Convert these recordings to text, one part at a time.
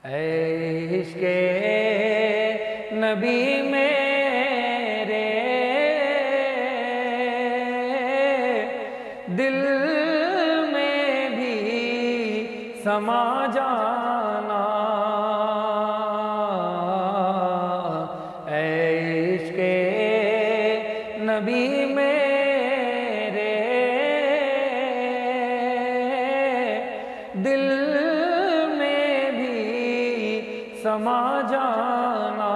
اے عشق نبی میرے دل میں بھی سما جانا، اے عشق نبی میرے دل میں بھی سما جانا،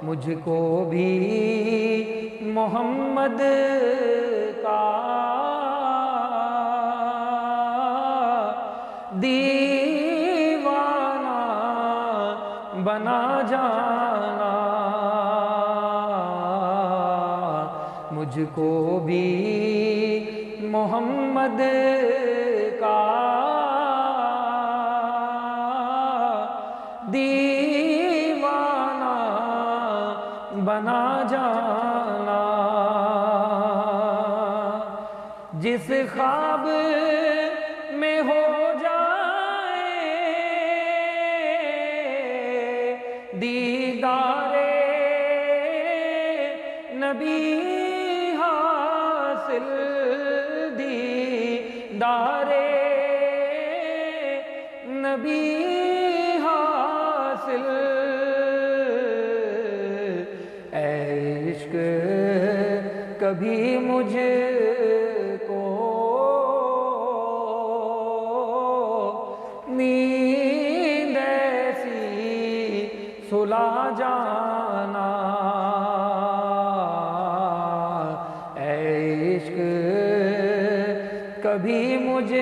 مجھ کو بھی محمد کا دیوانہ بنا جانا، مجھ کو بھی محمد کا دیوانہ بنا جانا، جس خواب میں ہو جائے دیدار نبی حاصل، دیدار نبی حاصل، اے عشق کبھی مجھ کو نیند ایسی سلا جانا، اے عشق کبھی مجھ